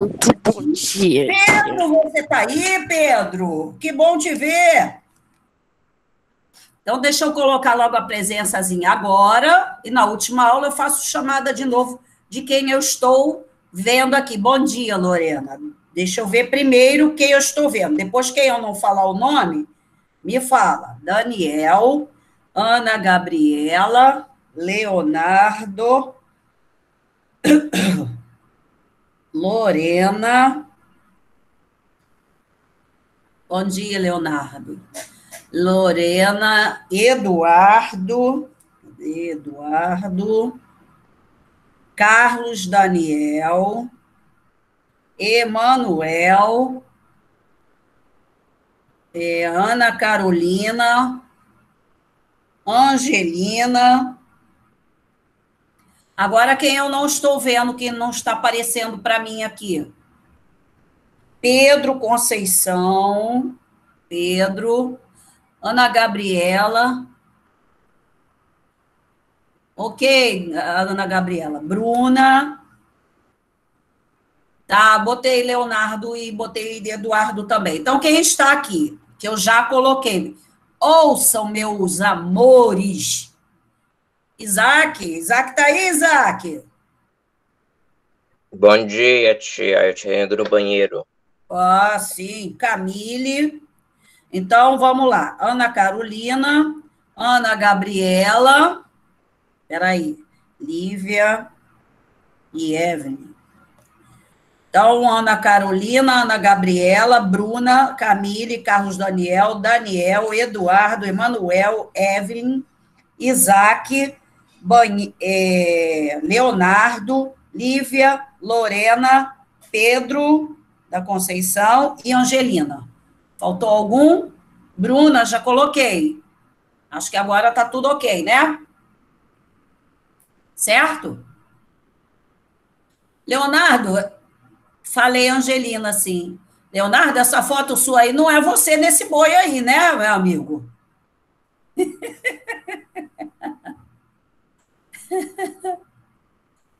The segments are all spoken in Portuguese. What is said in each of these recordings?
Muito bom dia, tia. Pedro, você está aí, Pedro? Que bom te ver. Então, deixa eu colocar logo a presençazinha agora, e na última aula eu faço chamada de novo de quem eu estou vendo aqui. Bom dia, Lorena. Deixa eu ver primeiro quem eu estou vendo. Depois, quem eu não falar o nome, me fala. Daniel, Ana Gabriela, Leonardo, Lorena. Bom dia, Leonardo. Lorena, Eduardo, Carlos Daniel, Emanuel, Ana Carolina, Angelina. Agora, quem eu não estou vendo, que não está aparecendo para mim aqui? Pedro Conceição, Pedro, Ana Gabriela. Ok, Ana Gabriela. Bruna. Tá, botei Leonardo e botei Eduardo também. Então, quem está aqui, que eu já coloquei, ouçam, meus amores. Isaac tá aí, Isaac? Bom dia, tia. Eu te indo no banheiro. Ah, sim, Camille. Então, vamos lá. Ana Carolina, Ana Gabriela, peraí, Lívia e Evelyn. Então, Ana Carolina, Ana Gabriela, Bruna, Camille, Carlos Daniel, Daniel, Eduardo, Emanuel, Evelyn, Isaac, Leonardo, Lívia, Lorena, Pedro da Conceição e Angelina. Faltou algum? Bruna, já coloquei. Acho que agora está tudo ok, né? Certo? Leonardo, falei Angelina, sim. Leonardo, essa foto sua aí não é você nesse boi aí, né, meu amigo?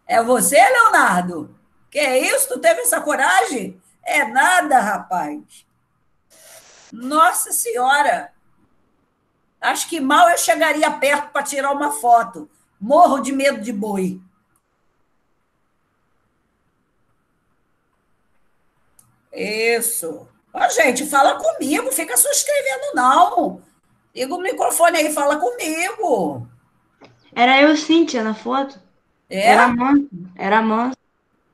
É você, Leonardo? Que é isso? Tu teve essa coragem? É nada, rapaz. Nossa Senhora! Acho que mal eu chegaria perto para tirar uma foto. Morro de medo de boi. Isso. Ó, gente, fala comigo, fica só escrevendo, não. Liga o microfone aí, fala comigo. Era eu, Cíntia, na foto. É? Era manso, era manso.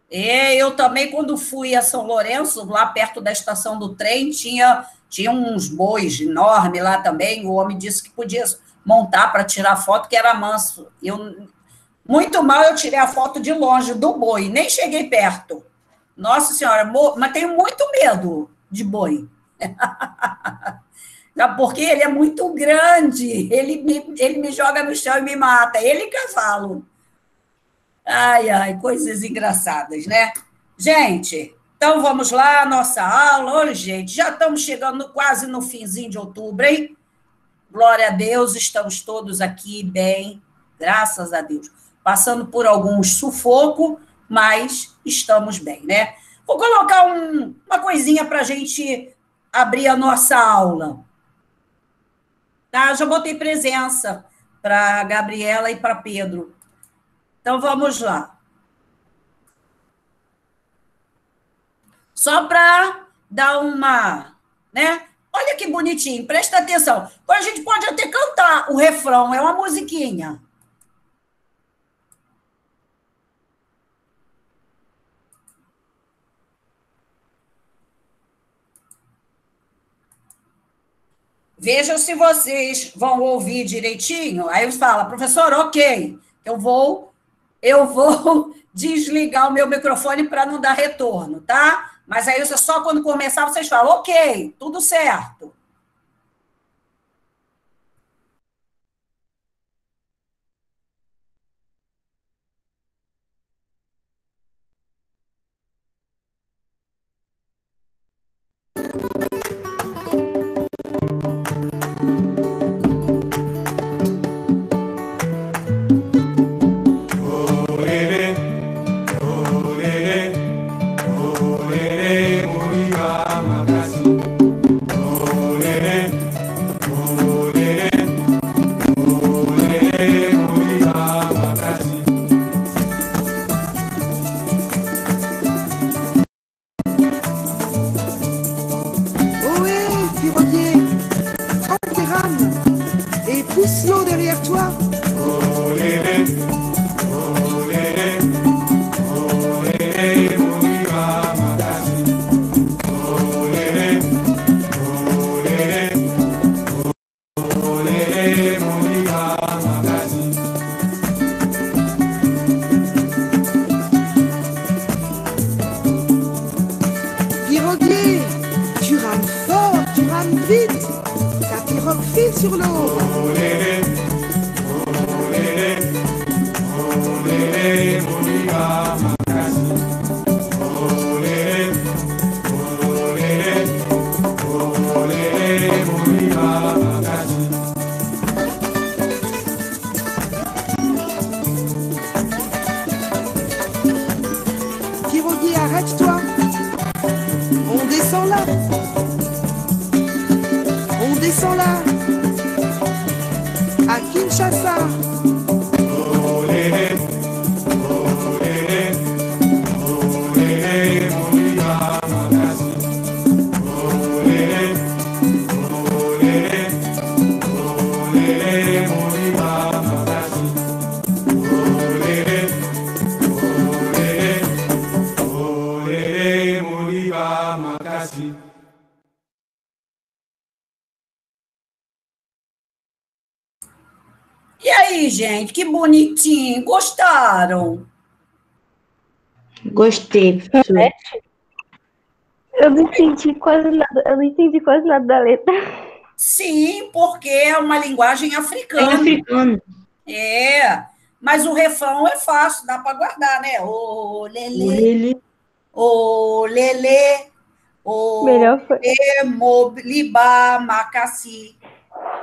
Eu também, quando fui a São Lourenço, lá perto da estação do trem, tinha uns bois enormes lá também. O homem disse que podia montar para tirar foto, que era manso. Muito mal eu tirei a foto de longe do boi, nem cheguei perto. Nossa Senhora, mas tenho muito medo de boi. Porque ele é muito grande, ele me joga no chão e me mata, ele e cavalo. Ai, ai, coisas engraçadas, né? Gente, então vamos lá, nossa aula. Olha, gente, já estamos chegando quase no finzinho de outubro, hein? Glória a Deus, estamos todos aqui bem, graças a Deus. Passando por alguns sufoco, mas estamos bem, né? Vou colocar uma coisinha para a gente abrir a nossa aula. Tá? Já botei presença para a Gabriela e para Pedro. Então, vamos lá. Só para dar uma, né? Olha que bonitinho, presta atenção. Agora a gente pode até cantar o refrão, é uma musiquinha. Vejam se vocês vão ouvir direitinho. Aí você fala, professor, ok, eu vou desligar o meu microfone para não dar retorno, tá? Mas aí só quando começar vocês falam, ok, tudo certo. piroguier, tu rames fort, tu rames vite, ta pirogue file sur l'eau. Piroguier, arrête-toi. On descend là. On descend là. À Kinshasa. E aí, gente, que bonitinho. Gostaram? Gostei, professora. Eu não entendi quase nada. Eu não entendi quase nada da letra. Sim, porque é uma linguagem Em africana. africano. É, mas o refrão é fácil, dá para guardar, né? Ô, lelê, Lele. ô, lelê, ô, Melhor foi, mobilibá, macaci.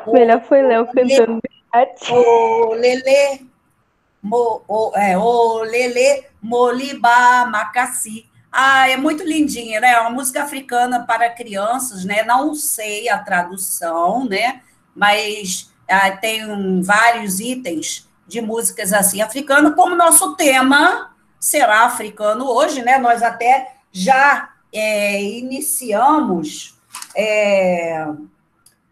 melhor foi Léo cantando verdade. Ô, lelê, ô, lelê, molibá, macaci. Ah, é muito lindinha, né? É uma música africana para crianças, né? Não sei a tradução, né? Mas tem vários itens de músicas assim africanas, como nosso tema será africano hoje, né? Nós até já iniciamos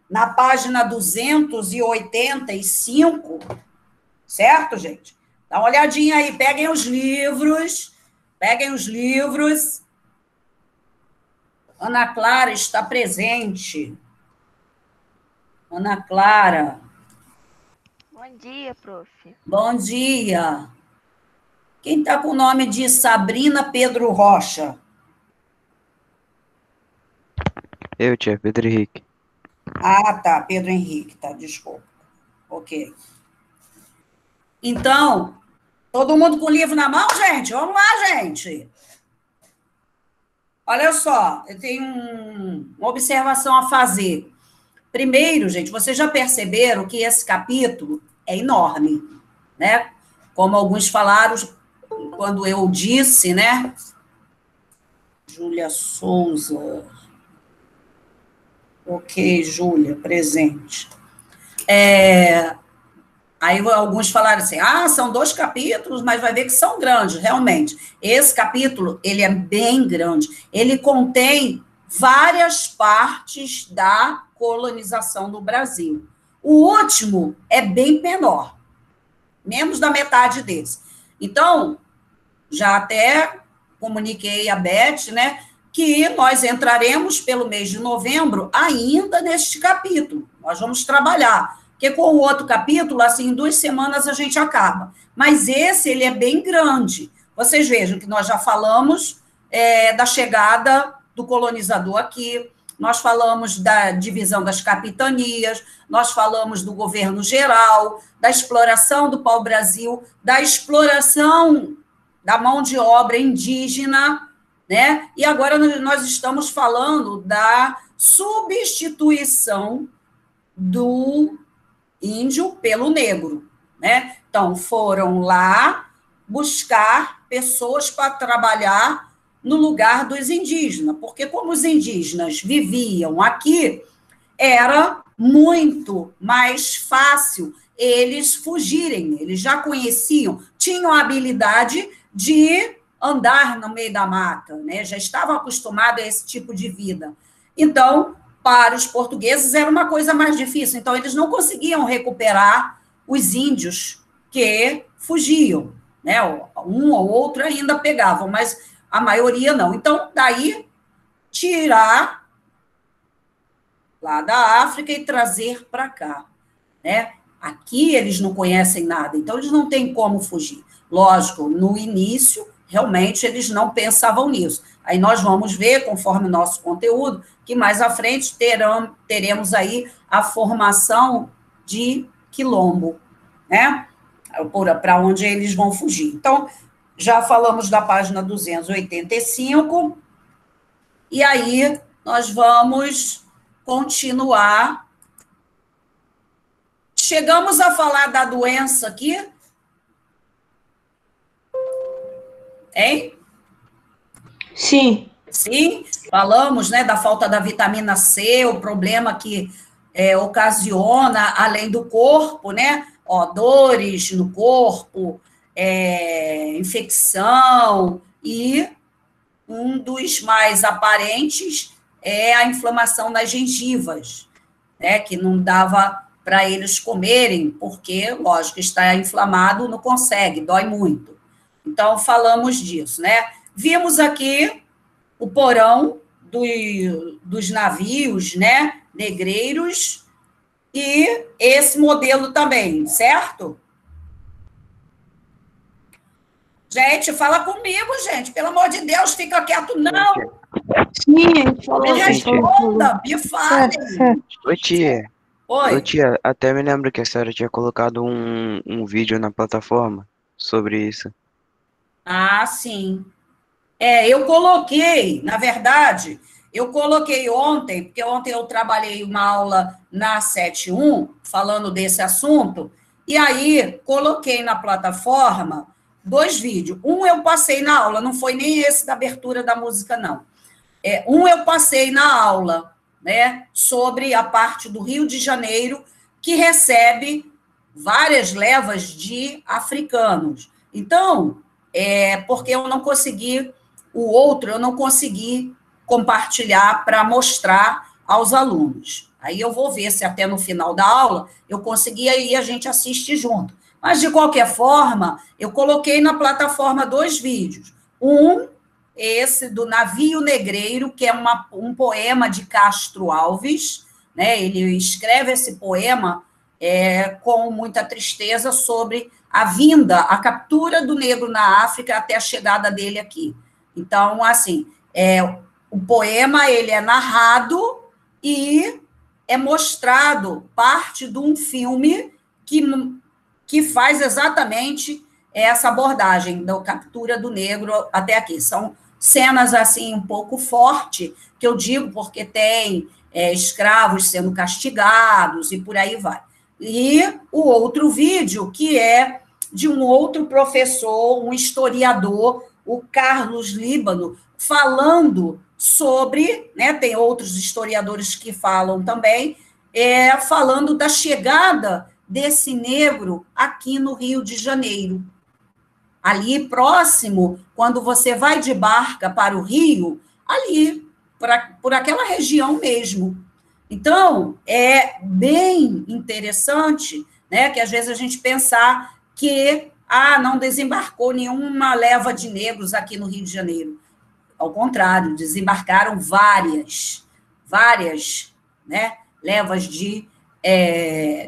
na página 285, certo, gente? Dá uma olhadinha aí, peguem os livros. Ana Clara está presente. Ana Clara. Bom dia, prof. Bom dia. Quem está com o nome de Sabrina Pedro Rocha? Eu, tia, Pedro Henrique. Ah, tá, Pedro Henrique, tá, desculpa. Ok. Então, todo mundo com o livro na mão, gente? Vamos lá, gente. Olha só, eu tenho uma observação a fazer. Primeiro, gente, vocês já perceberam que esse capítulo é enorme, né? Como alguns falaram quando eu disse, né? Júlia Souza. Ok, Júlia, presente. Aí alguns falaram assim, são 2 capítulos, mas vai ver que são grandes, realmente. Esse capítulo, ele é bem grande. Ele contém várias partes da colonização do Brasil. O último é bem menor, menos da metade desse. Então, já até comuniquei a Beth, né, que nós entraremos pelo mês de novembro ainda neste capítulo. Nós vamos trabalhar. Porque com o outro capítulo, assim, em 2 semanas a gente acaba. Mas esse, ele é bem grande. Vocês vejam que nós já falamos da chegada do colonizador aqui, nós falamos da divisão das capitanias, nós falamos do governo geral, da exploração do pau-brasil, da exploração da mão de obra indígena, né? E agora nós estamos falando da substituição do índio pelo negro, né? Então, foram lá buscar pessoas para trabalhar no lugar dos indígenas, porque como os indígenas viviam aqui, era muito mais fácil eles fugirem, eles já conheciam, tinham a habilidade de andar no meio da mata, né? Já estavam acostumados a esse tipo de vida. Então, para os portugueses era uma coisa mais difícil, então eles não conseguiam recuperar os índios que fugiam, né? Um ou outro ainda pegavam, mas a maioria não. Então, daí, tirar lá da África e trazer para cá, né? Aqui eles não conhecem nada, então eles não têm como fugir. Lógico, no início, realmente eles não pensavam nisso. Aí nós vamos ver, conforme o nosso conteúdo, que mais à frente teremos aí a formação de quilombo, né? Para onde eles vão fugir. Então, já falamos da página 285, e aí nós vamos continuar. Chegamos a falar da doença aqui? Hein? Sim. Sim, falamos, né, da falta da vitamina C, o problema que ocasiona, além do corpo, né, dores no corpo, infecção, e um dos mais aparentes é a inflamação nas gengivas, né, que não dava para eles comerem, porque, lógico, está inflamado, não consegue, dói muito. Então, falamos disso, né? Vimos aqui o porão dos navios, né, negreiros, e esse modelo também, certo? Gente, fala comigo, gente, pelo amor de Deus, fica quieto, não. Sim, falou. Me responda, me fale. Oi, tia. Oi. Oi, tia. Até me lembro que a senhora tinha colocado um vídeo na plataforma sobre isso. Ah, sim. Eu coloquei, na verdade, eu coloquei ontem, porque ontem eu trabalhei uma aula na 71, falando desse assunto, e aí coloquei na plataforma 2 vídeos. Um eu passei na aula, não foi nem esse da abertura da música, não. Um eu passei na aula, né, sobre a parte do Rio de Janeiro, que recebe várias levas de africanos. Então, porque eu não consegui, o outro eu não consegui compartilhar para mostrar aos alunos. Aí eu vou ver se até no final da aula eu conseguir, aí a gente assiste junto. Mas, de qualquer forma, eu coloquei na plataforma 2 vídeos. Esse do Navio Negreiro, que é um poema de Castro Alves, né? Ele escreve esse poema com muita tristeza sobre a vinda, a captura do negro na África até a chegada dele aqui. Então, assim, o poema ele é narrado e é mostrado parte de um filme que faz exatamente essa abordagem da captura do negro até aqui. São cenas, assim, um pouco fortes, que eu digo porque tem escravos sendo castigados e por aí vai. E o outro vídeo, que é de um outro professor, um historiador, o Carlos Líbano, falando sobre, né, tem outros historiadores que falam também, falando da chegada desse negro aqui no Rio de Janeiro. Ali próximo, quando você vai de barca para o Rio, ali, por aquela região mesmo. Então, é bem interessante, né, que às vezes a gente pensar que não desembarcou nenhuma leva de negros aqui no Rio de Janeiro. Ao contrário, desembarcaram várias, né, levas de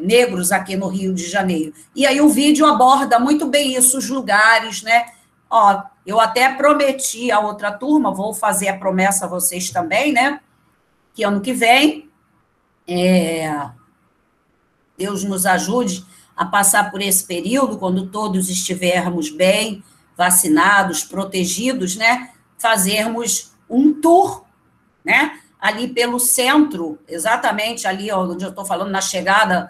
negros aqui no Rio de Janeiro. E aí o vídeo aborda muito bem isso, os lugares, né? Eu até prometi a outra turma, vou fazer a promessa a vocês também, né? Que ano que vem, Deus nos ajude a passar por esse período, quando todos estivermos bem, vacinados, protegidos, né? Fazermos um tour, né? Ali pelo centro, exatamente ali onde eu estou falando, na chegada,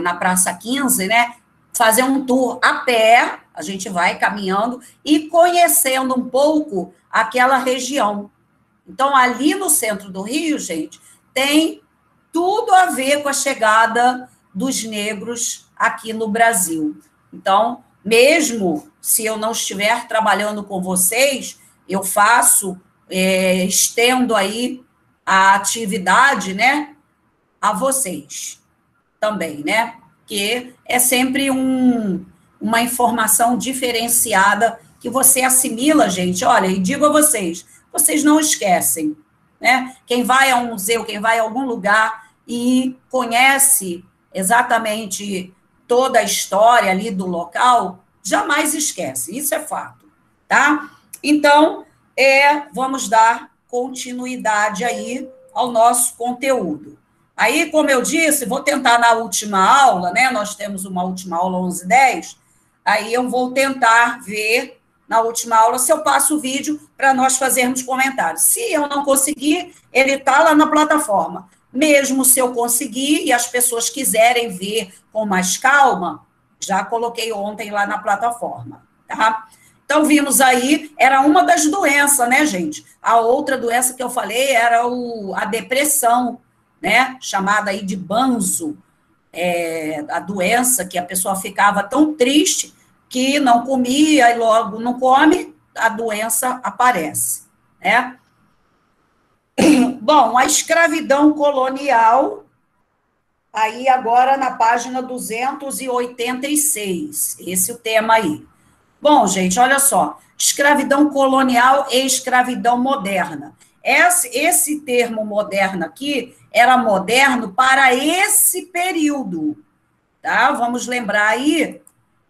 na Praça 15, né? Fazer um tour a pé, a gente vai caminhando e conhecendo um pouco aquela região. Então, ali no centro do Rio, gente, tem tudo a ver com a chegada dos negros aqui no Brasil. Então, mesmo se eu não estiver trabalhando com vocês, eu faço, estendo aí a atividade, né, a vocês também, né, que é sempre uma informação diferenciada que você assimila, gente. Olha, e digo a vocês não esquecem, né, quem vai a um museu, quem vai a algum lugar e conhece exatamente toda a história ali do local, jamais esquece, isso é fato. tá? Então, vamos dar continuidade aí ao nosso conteúdo. Aí, como eu disse, vou tentar na última aula, né? Nós temos uma última aula 11h10, aí eu vou tentar ver na última aula se eu passo o vídeo para nós fazermos comentários. Se eu não conseguir, ele está lá na plataforma. Mesmo se eu conseguir e as pessoas quiserem ver com mais calma, já coloquei ontem lá na plataforma, tá? Então, vimos aí, era uma das doenças, né, gente? A outra doença que eu falei era a depressão, né? Chamada aí de banzo, a doença que a pessoa ficava tão triste que não comia e logo não come, a doença aparece, né? Bom, a escravidão colonial, aí agora na página 286, esse é o tema aí. Bom, gente, olha só, escravidão colonial e escravidão moderna. Esse termo moderno aqui era moderno para esse período, tá? Vamos lembrar aí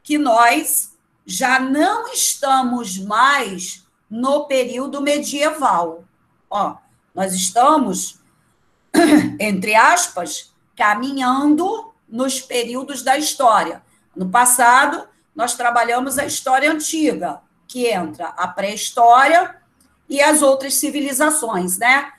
que nós já não estamos mais no período medieval. Ó, nós estamos, entre aspas, caminhando nos períodos da história. No passado, nós trabalhamos a história antiga, que entra a pré-história e as outras civilizações, né?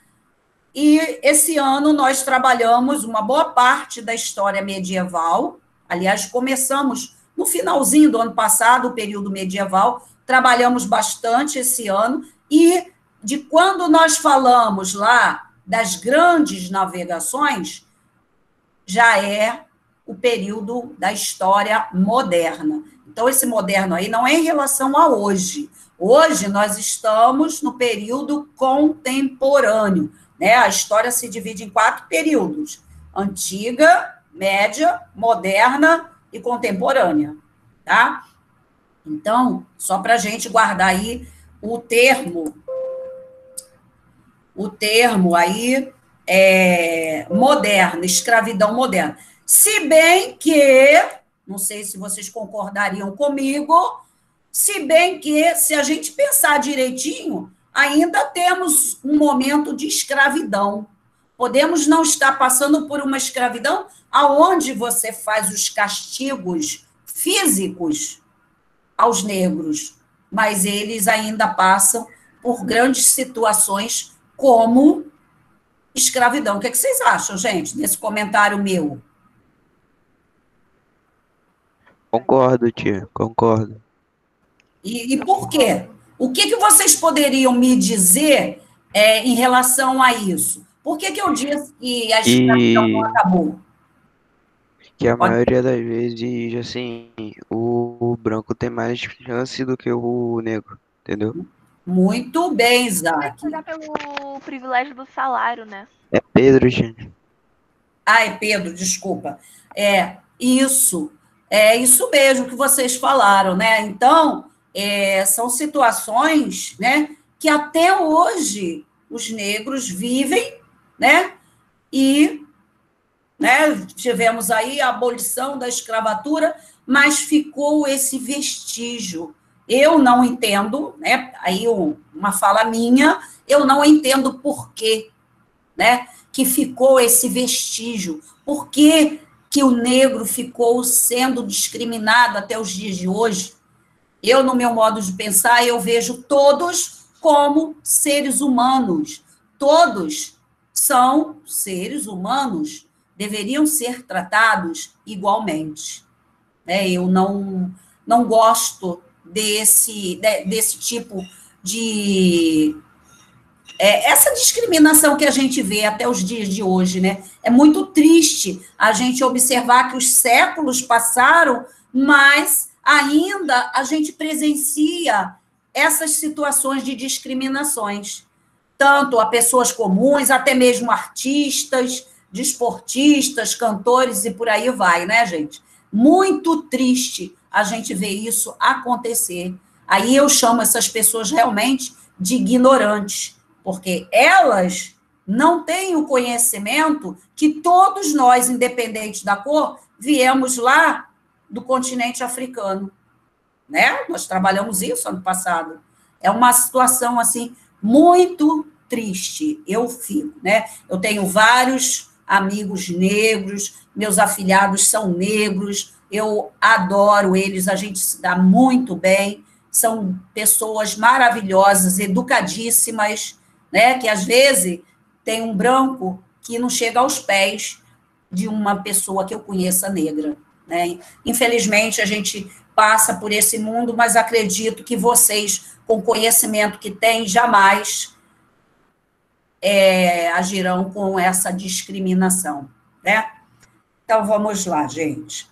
E esse ano nós trabalhamos uma boa parte da história medieval. Aliás, começamos no finalzinho do ano passado, o período medieval, trabalhamos bastante esse ano, e de quando nós falamos lá das grandes navegações, já é o período da história moderna. Então, esse moderno aí não é em relação a hoje. Hoje, nós estamos no período contemporâneo, né? A história se divide em 4 períodos: antiga, média, moderna e contemporânea, tá? Então, só para a gente guardar aí o termo aí moderna, escravidão moderna. Se bem que, não sei se vocês concordariam comigo, se bem que, se a gente pensar direitinho, ainda temos um momento de escravidão. Podemos não estar passando por uma escravidão aonde você faz os castigos físicos aos negros, mas eles ainda passam por grandes situações como escravidão. O que vocês acham, gente, desse comentário meu? Concordo, tia, concordo. E por quê? O que vocês poderiam me dizer em relação a isso? Por que eu disse que a escravidão não acabou? Que a maioria das vezes, assim, o branco tem mais chance do que o negro, entendeu? Muito bem, Isaac. Vai pelo privilégio do salário, né? É Pedro, gente. Ah, é Pedro, desculpa. É isso mesmo que vocês falaram, né? Então, são situações, né, que até hoje os negros vivem, né? E, né, tivemos aí a abolição da escravatura, mas ficou esse vestígio. Eu não entendo, né? Aí uma fala minha, eu não entendo por quê, né, que ficou esse vestígio. Por que o negro ficou sendo discriminado até os dias de hoje? Eu, no meu modo de pensar, eu vejo todos como seres humanos. Todos são seres humanos, deveriam ser tratados igualmente. Eu não gosto desse tipo de... essa discriminação que a gente vê até os dias de hoje, né? É muito triste a gente observar que os séculos passaram, mas ainda a gente presencia essas situações de discriminações, tanto a pessoas comuns, até mesmo artistas, desportistas, cantores e por aí vai, né, gente? Muito triste a gente ver isso acontecer. Aí eu chamo essas pessoas realmente de ignorantes, porque elas não têm o conhecimento que todos nós, independente da cor, viemos lá do continente africano, né? Nós trabalhamos isso ano passado. É uma situação, assim, muito triste. Eu fico, né? Eu tenho vários amigos negros, meus afilhados são negros, eu adoro eles, a gente se dá muito bem, são pessoas maravilhosas, educadíssimas, né? Que às vezes tem um branco que não chega aos pés de uma pessoa que eu conheça negra, né? Infelizmente, a gente passa por esse mundo, mas acredito que vocês, com o conhecimento que têm, jamais agirão com essa discriminação, né? Então, vamos lá, gente.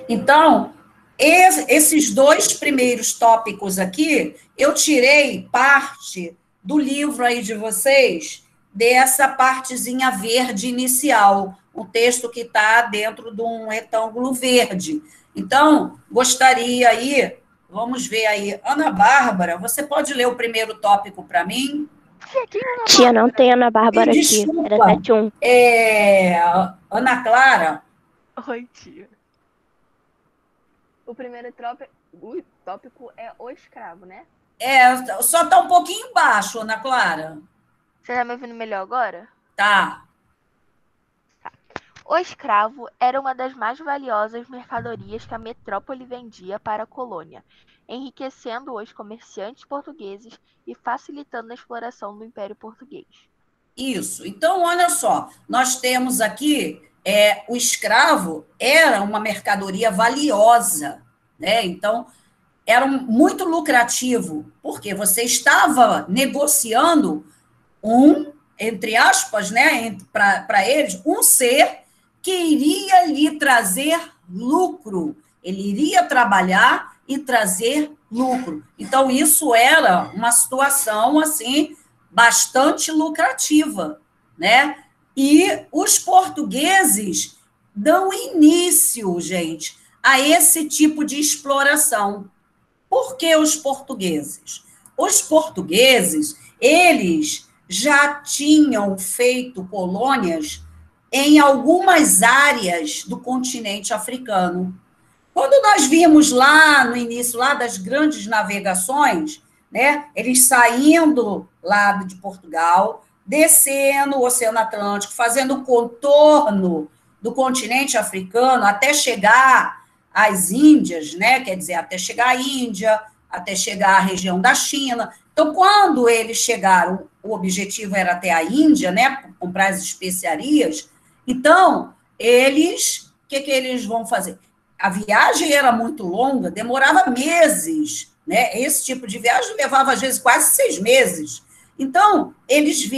Então, esses dois primeiros tópicos aqui, eu tirei parte do livro aí de vocês, dessa partezinha verde inicial, um texto que está dentro de um retângulo verde. Então, gostaria aí, vamos ver aí, Ana Bárbara, você pode ler o primeiro tópico para mim? Tia, não tem Ana Bárbara aqui. Desculpa. Era 71. Ana Clara. Oi, tia. O primeiro tópico é o escravo, né? Só está um pouquinho baixo, Ana Clara. Você tá me ouvindo melhor agora? Tá. O escravo era uma das mais valiosas mercadorias que a metrópole vendia para a colônia, enriquecendo os comerciantes portugueses e facilitando a exploração do Império Português. Isso. Então, olha só, nós temos aqui, o escravo era uma mercadoria valiosa, né? Então, era muito lucrativo, porque você estava negociando entre aspas, né, para eles, um ser que iria lhe trazer lucro. Ele iria trabalhar e trazer lucro. Então, isso era uma situação, assim, bastante lucrativa, né? E os portugueses dão início, gente, a esse tipo de exploração. Por que os portugueses? Os portugueses, eles já tinham feito colônias em algumas áreas do continente africano. Quando nós vimos lá no início lá das grandes navegações, né, eles saindo lá de Portugal, descendo o Oceano Atlântico, fazendo o contorno do continente africano até chegar às Índias, né, quer dizer, até chegar à Índia, até chegar à região da China. Então, quando eles chegaram, o objetivo era até a Índia, né, comprar as especiarias. Então, o que eles vão fazer? A viagem era muito longa, demorava meses, né? Esse tipo de viagem levava, às vezes, quase 6 meses. Então, eles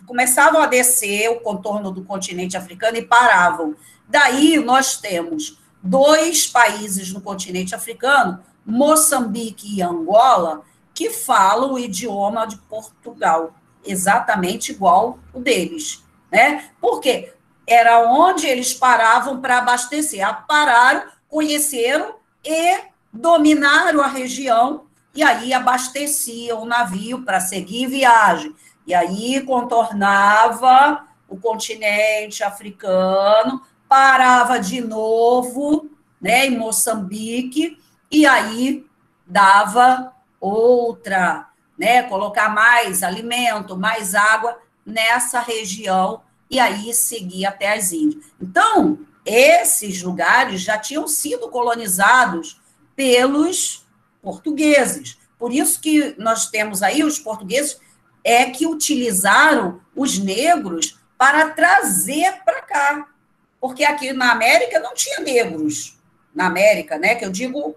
começavam a descer o contorno do continente africano e paravam. Daí, nós temos 2 países no continente africano, Moçambique e Angola, que falam o idioma de Portugal, exatamente igual o deles, né? Por quê? Era onde eles paravam para abastecer. Pararam, conheceram e dominaram a região, e aí abasteciam o navio para seguir viagem. E aí contornava o continente africano, parava de novo, né, em Moçambique, e aí dava outra, né, colocar mais alimento, mais água nessa região, e aí seguir até as Índias. Então, esses lugares já tinham sido colonizados pelos portugueses. Por isso que nós temos aí os portugueses que utilizaram os negros para trazer para cá. Porque aqui na América não tinha negros. Na América, né, que eu digo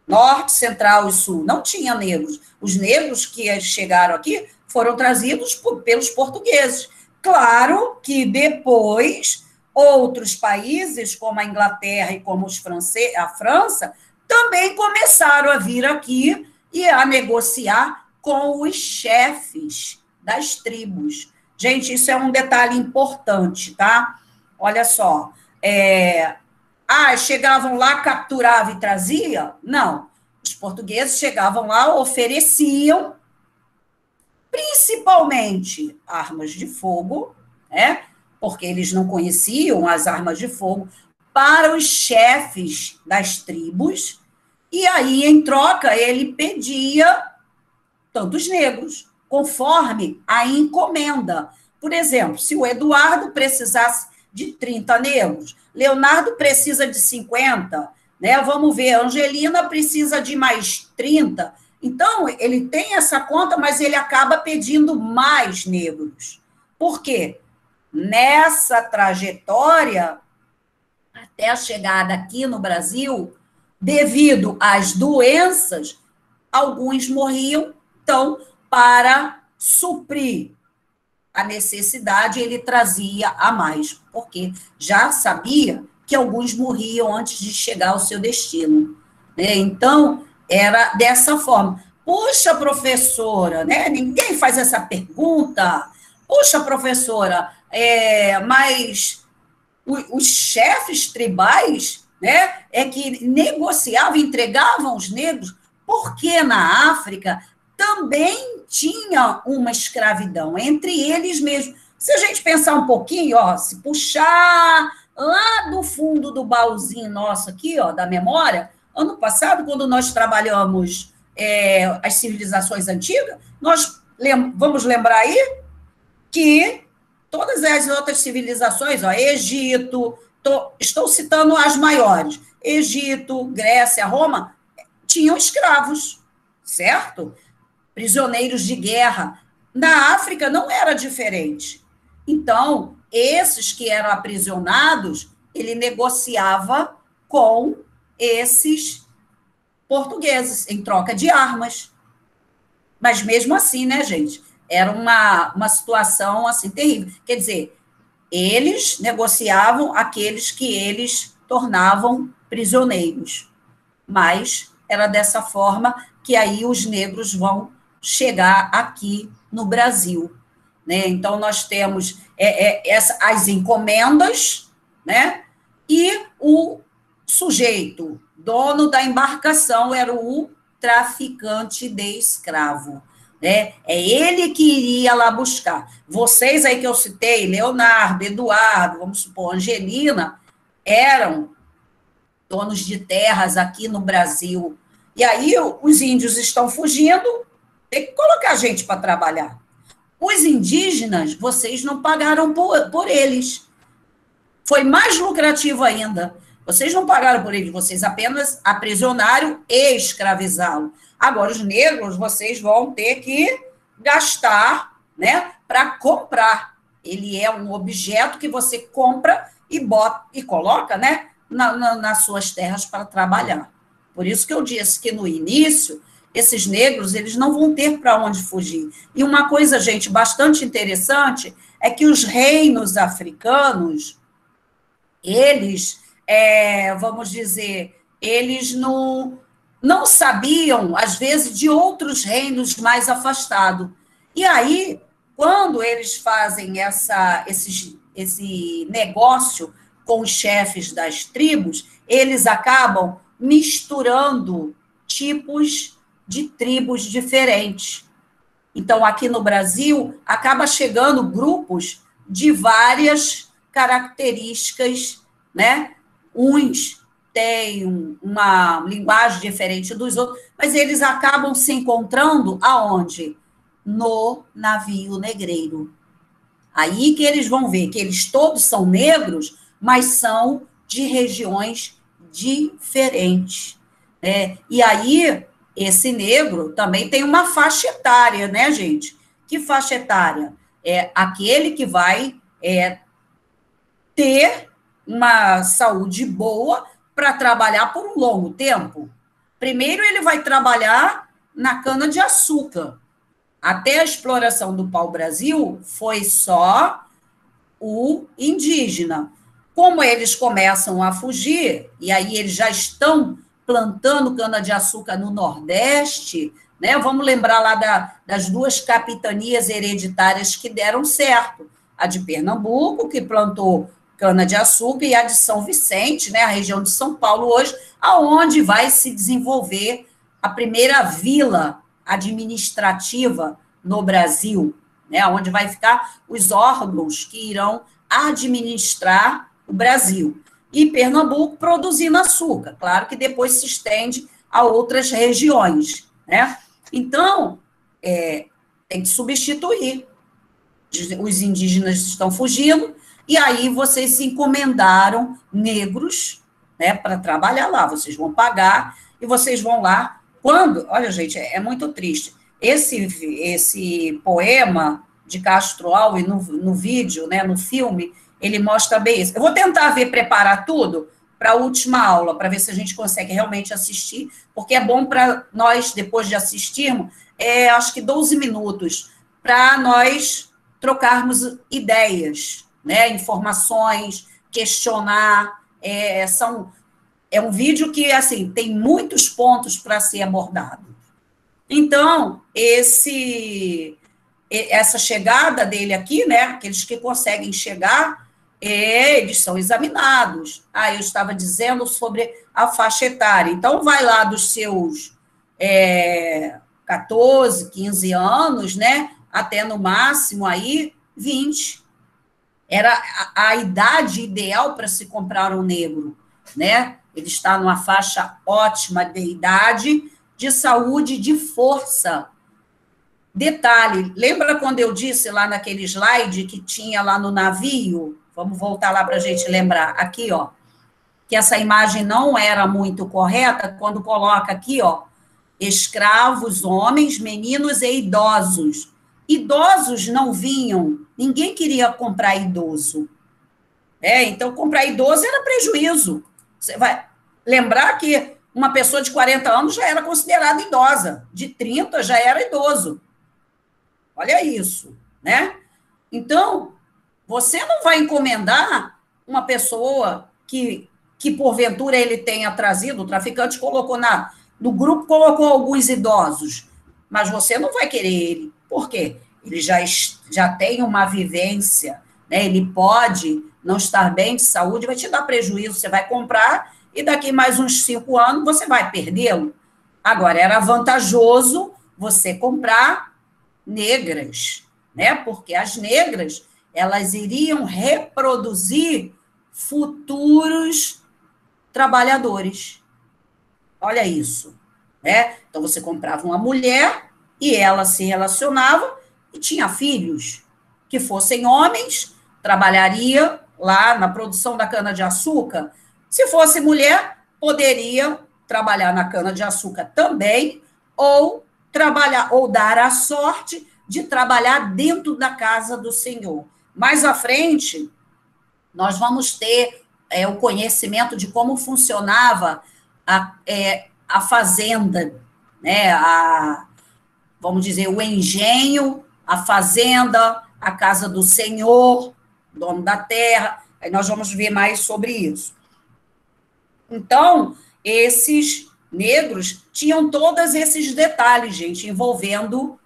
Norte, Central e Sul, não tinha negros. Os negros que chegaram aqui foram trazidos pelos portugueses. Claro que depois outros países, como a Inglaterra e como a França, também começaram a vir aqui e a negociar com os chefes das tribos. Gente, isso é um detalhe importante, tá? Olha só, chegavam lá, capturavam e traziam? Não. Os portugueses chegavam lá, ofereciam principalmente armas de fogo, né? Porque eles não conheciam as armas de fogo, para os chefes das tribos, e aí, em troca, ele pedia tantos negros, conforme a encomenda. Por exemplo, se o Eduardo precisasse de 30 negros, Leonardo precisa de 50, né? Vamos ver, a Angelina precisa de mais 30. Então, ele tem essa conta, mas ele acaba pedindo mais negros. Por quê? Nessa trajetória, até a chegada aqui no Brasil, devido às doenças, alguns morriam. Então, para suprir a necessidade, ele trazia a mais, porque já sabia que alguns morriam antes de chegar ao seu destino, né? Então, era dessa forma. Puxa, professora, né? Ninguém faz essa pergunta. Puxa, professora, mas os chefes tribais, né, é que negociavam, entregavam os negros, porque na África também tinha uma escravidão, entre eles mesmos. Se a gente pensar um pouquinho, ó, se puxar lá do fundo do baúzinho nosso aqui, ó, da memória, ano passado, quando nós trabalhamos as civilizações antigas, nós vamos lembrar aí que todas as outras civilizações, ó, Egito, estou citando as maiores, Egito, Grécia, Roma, tinham escravos, certo? Prisioneiros de guerra. Na África não era diferente. Então, esses que eram aprisionados, ele negociava com esses portugueses em troca de armas. Mas mesmo assim, né, gente? Era uma situação assim terrível. Quer dizer, eles negociavam aqueles que eles tornavam prisioneiros. Mas era dessa forma que aí os negros vão chegar aqui no Brasil, né? Então, nós temos as encomendas, né? E o sujeito, dono da embarcação, era o traficante de escravo, né? É ele que iria lá buscar. Vocês aí que eu citei, Leonardo, Eduardo, vamos supor, Angelina, eram donos de terras aqui no Brasil. E aí os índios estão fugindo, tem que colocar gente para trabalhar. Os indígenas, vocês não pagaram por eles. Foi mais lucrativo ainda. Vocês não pagaram por eles, vocês apenas aprisionaram e escravizaram. Agora, os negros, vocês vão ter que gastar, né, para comprar. Ele é um objeto que você compra e bota e coloca, né, nas suas terras para trabalhar. Por isso que eu disse que, no início, esses negros, eles não vão ter para onde fugir. E uma coisa, gente, bastante interessante é que os reinos africanos, eles, vamos dizer, eles não sabiam, às vezes, de outros reinos mais afastados. E aí, quando eles fazem esse negócio com os chefes das tribos, eles acabam misturando tipos de tribos diferentes. Então, aqui no Brasil, acaba chegando grupos de várias características, né? Uns têm uma linguagem diferente dos outros, mas eles acabam se encontrando aonde? No navio negreiro. Aí que eles vão ver que eles todos são negros, mas são de regiões diferentes. E aí, esse negro também tem uma faixa etária, né, gente? Que faixa etária? É aquele que vai ter uma saúde boa para trabalhar por um longo tempo. Primeiro, ele vai trabalhar na cana-de-açúcar. Até a exploração do pau-brasil, foi só o indígena. Como eles começam a fugir, e aí eles já estão plantando cana-de-açúcar no Nordeste, né? Vamos lembrar lá das duas capitanias hereditárias que deram certo. A de Pernambuco, que plantou cana-de-açúcar, e a de São Vicente, né? A região de São Paulo hoje, aonde vai se desenvolver a primeira vila administrativa no Brasil, né? Onde vai ficar os órgãos que irão administrar o Brasil. E Pernambuco produzindo açúcar. Claro que depois se estende a outras regiões, né? Então, tem que substituir. Os indígenas estão fugindo, e aí vocês se encomendaram negros, né, para trabalhar lá. Vocês vão pagar e vocês vão lá. Quando, olha, gente, é muito triste. Esse poema de Castro Alves, no vídeo, né, no filme, ele mostra bem isso. Eu vou tentar preparar tudo para a última aula, para ver se a gente consegue realmente assistir, porque é bom para nós, depois de assistirmos, acho que 12 minutos, para nós trocarmos ideias, né, informações, questionar. É um vídeo que, assim, tem muitos pontos para ser abordado. Então, essa chegada dele aqui, né, aqueles que conseguem chegar, eles são examinados. Eu estava dizendo sobre a faixa etária. Então, vai lá dos seus 14, 15 anos, né, até no máximo aí 20. Era a idade ideal para se comprar um negro, né? Ele está numa faixa ótima de idade, de saúde, de força. Detalhe, lembra quando eu disse lá naquele slide que tinha lá no navio? Vamos voltar lá para a gente lembrar. Aqui, ó, que essa imagem não era muito correta, quando coloca aqui, ó, escravos, homens, meninos e idosos. Idosos não vinham, ninguém queria comprar idoso. Então, comprar idoso era prejuízo. Você vai lembrar que uma pessoa de 40 anos já era considerada idosa, de 30 já era idoso. Olha isso, né? Então, você não vai encomendar uma pessoa que porventura ele tenha trazido, o traficante colocou no grupo, colocou alguns idosos, mas você não vai querer ele. Por quê? Ele já tem uma vivência, né? Ele pode não estar bem de saúde, vai te dar prejuízo, você vai comprar e daqui mais uns 5 anos você vai perdê-lo. Agora, era vantajoso você comprar negras, né? Porque as negras, elas iriam reproduzir futuros trabalhadores. Olha isso, né? Então, você comprava uma mulher e ela se relacionava e tinha filhos que fossem homens, trabalharia lá na produção da cana-de-açúcar. Se fosse mulher, poderia trabalhar na cana-de-açúcar também, ou dar a sorte de trabalhar dentro da casa do Senhor. Mais à frente, nós vamos ter o conhecimento de como funcionava a fazenda, né? Vamos dizer, o engenho, a fazenda, a casa do Senhor, dono da terra. Aí nós vamos ver mais sobre isso. Então, esses negros tinham todos esses detalhes, gente, envolvendo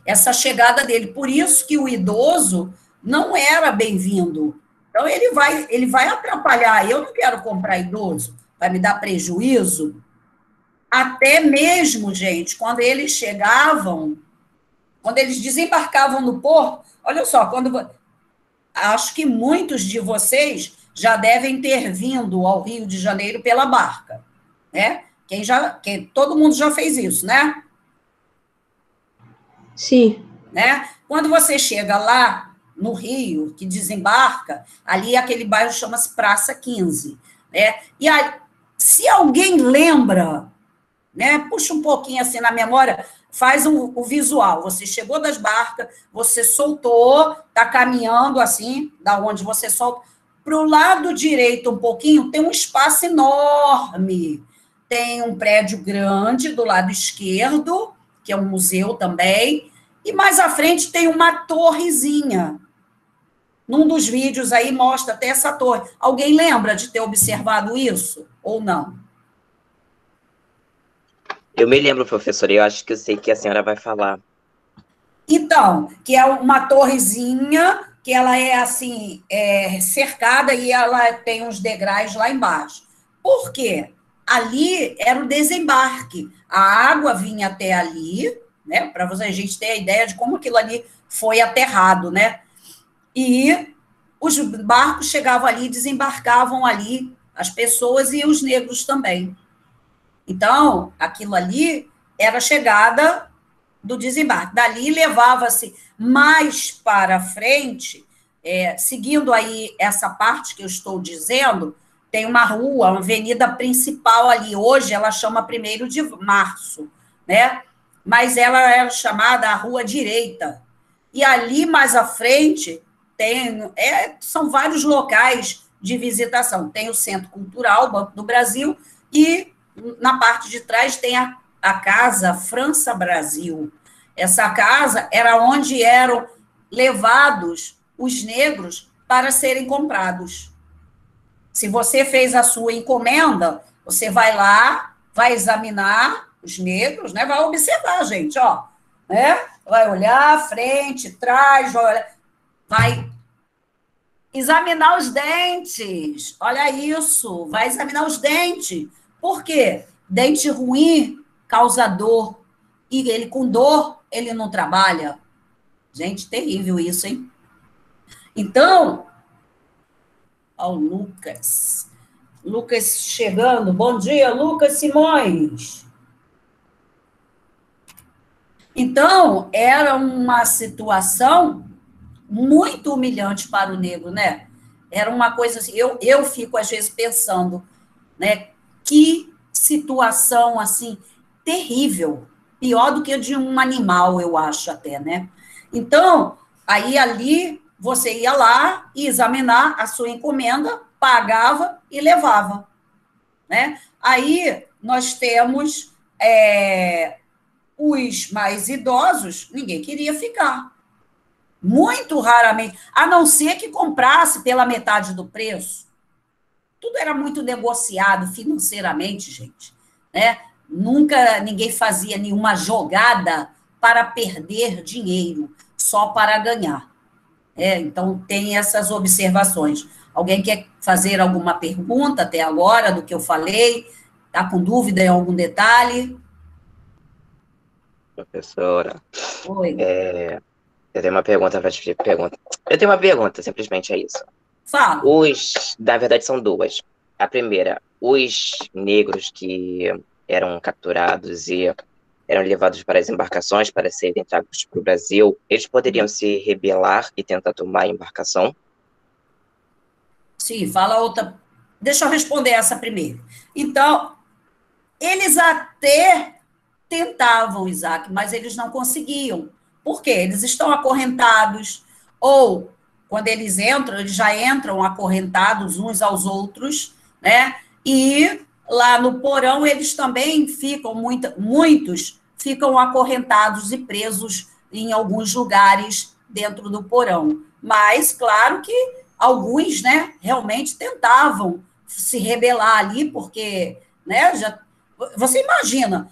essa chegada dele. Por isso que o idoso não era bem-vindo. Então, ele vai atrapalhar. Eu não quero comprar idoso, vai me dar prejuízo. Até mesmo, gente, quando eles chegavam, quando eles desembarcavam no porto, olha só, acho que muitos de vocês já devem ter vindo ao Rio de Janeiro pela barca, né? Todo mundo já fez isso, né? Sim. Né? Quando você chega lá no Rio, que desembarca, ali aquele bairro chama-se Praça 15, né? E aí, se alguém lembra, né? Puxa um pouquinho assim na memória, faz o visual. Você chegou das barcas, você soltou, está caminhando assim, da onde você solta. Para o lado direito, um pouquinho, tem um espaço enorme. Tem um prédio grande do lado esquerdo, que é um museu também, e mais à frente tem uma torrezinha. Num dos vídeos aí mostra até essa torre. Alguém lembra de ter observado isso ou não? Eu me lembro, professora, eu acho que eu sei que a senhora vai falar. Então, que é uma torrezinha, que ela é assim, cercada e ela tem uns degraus lá embaixo. Por quê? Ali era o desembarque. A água vinha até ali, né? Para a gente ter a ideia de como aquilo ali foi aterrado, né? E os barcos chegavam ali, desembarcavam ali, as pessoas e os negros também. Então, aquilo ali era a chegada do desembarque. Dali levava-se mais para frente, seguindo aí essa parte que eu estou dizendo, tem uma rua, uma avenida principal ali. Hoje ela chama 1º de Março, né? Mas ela era chamada a Rua Direita. E ali mais à frente são vários locais de visitação. Tem o Centro Cultural, Banco do Brasil, e na parte de trás tem a Casa França Brasil. Essa casa era onde eram levados os negros para serem comprados. Se você fez a sua encomenda, você vai lá, vai examinar os negros, né? Vai observar, gente, ó, né? Vai olhar frente, trás, vai examinar os dentes. Olha isso, vai examinar os dentes. Por quê? Dente ruim causa dor. E ele com dor, ele não trabalha. Gente, terrível isso, hein? Então, ó, o Lucas. Lucas chegando. Bom dia, Lucas Simões. Então, era uma situação muito humilhante para o negro, né? Era uma coisa assim, eu fico, às vezes, pensando, né? Que situação, assim, terrível. Pior do que a de um animal, eu acho até, né? Então, aí ali, você ia lá e examinar a sua encomenda, pagava e levava, né? Aí, nós temos os mais idosos, ninguém queria ficar. Muito raramente, a não ser que comprasse pela metade do preço. Tudo era muito negociado financeiramente, gente, né? Nunca ninguém fazia nenhuma jogada para perder dinheiro, só para ganhar. Então, tem essas observações. Alguém quer fazer alguma pergunta até agora do que eu falei? Está com dúvida em algum detalhe? Professora, Oi. eu tenho uma pergunta para te perguntar. Eu tenho uma pergunta, simplesmente é isso. Fala. Na verdade, são duas. A primeira, os negros que eram capturados e eram levados para as embarcações para serem trazidos para o Brasil, eles poderiam se rebelar e tentar tomar a embarcação? Sim, fala outra. Deixa eu responder essa primeiro. Então, eles até tentavam, Isaac, mas eles não conseguiam. Por quê? Eles estão acorrentados, ou quando eles entram, eles já entram acorrentados uns aos outros, né? E lá no porão eles também ficam, muitos ficam acorrentados e presos em alguns lugares dentro do porão. Mas, claro que alguns, né, realmente tentavam se rebelar ali, porque, né, você imagina,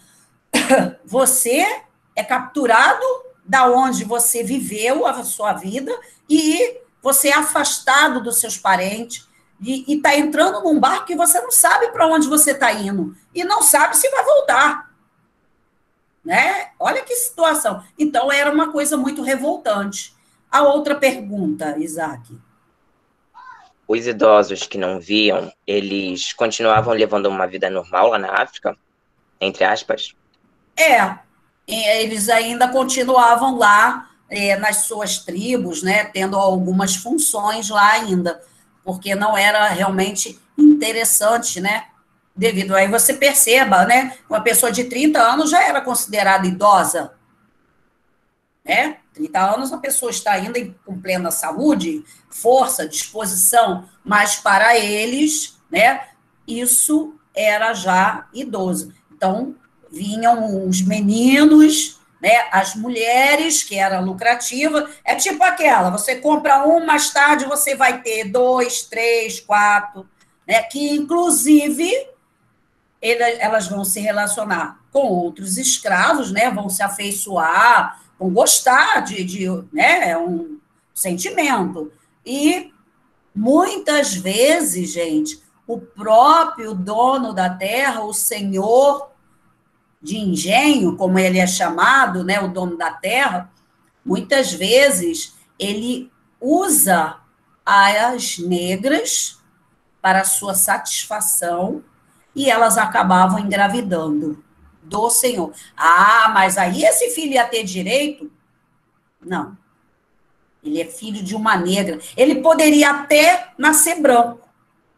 você é capturado da onde você viveu a sua vida e você é afastado dos seus parentes e está entrando num barco que você não sabe para onde você está indo e não sabe se vai voltar. Né? Olha que situação. Então, era uma coisa muito revoltante. A outra pergunta, Isaac. Os idosos que não viam, eles continuavam levando uma vida normal lá na África? Entre aspas? Eles ainda continuavam lá nas suas tribos, né, tendo algumas funções lá ainda, porque não era realmente interessante, né, devido aí você perceba, né, uma pessoa de 30 anos já era considerada idosa, né, 30 anos a pessoa está ainda com plena saúde, força, disposição, mas para eles, né, isso era já idoso. Então, vinham os meninos, né, as mulheres, que era lucrativa, é tipo aquela, você compra um, mais tarde você vai ter 2, 3, 4, né, que inclusive elas vão se relacionar com outros escravos, né, vão se afeiçoar, vão gostar né, é um sentimento. E muitas vezes, gente, o próprio dono da terra, o senhor de engenho, como ele é chamado, né, o dono da terra, muitas vezes ele usa as negras para sua satisfação e elas acabavam engravidando do Senhor. Ah, mas aí esse filho ia ter direito? Não. Ele é filho de uma negra. Ele poderia até nascer branco,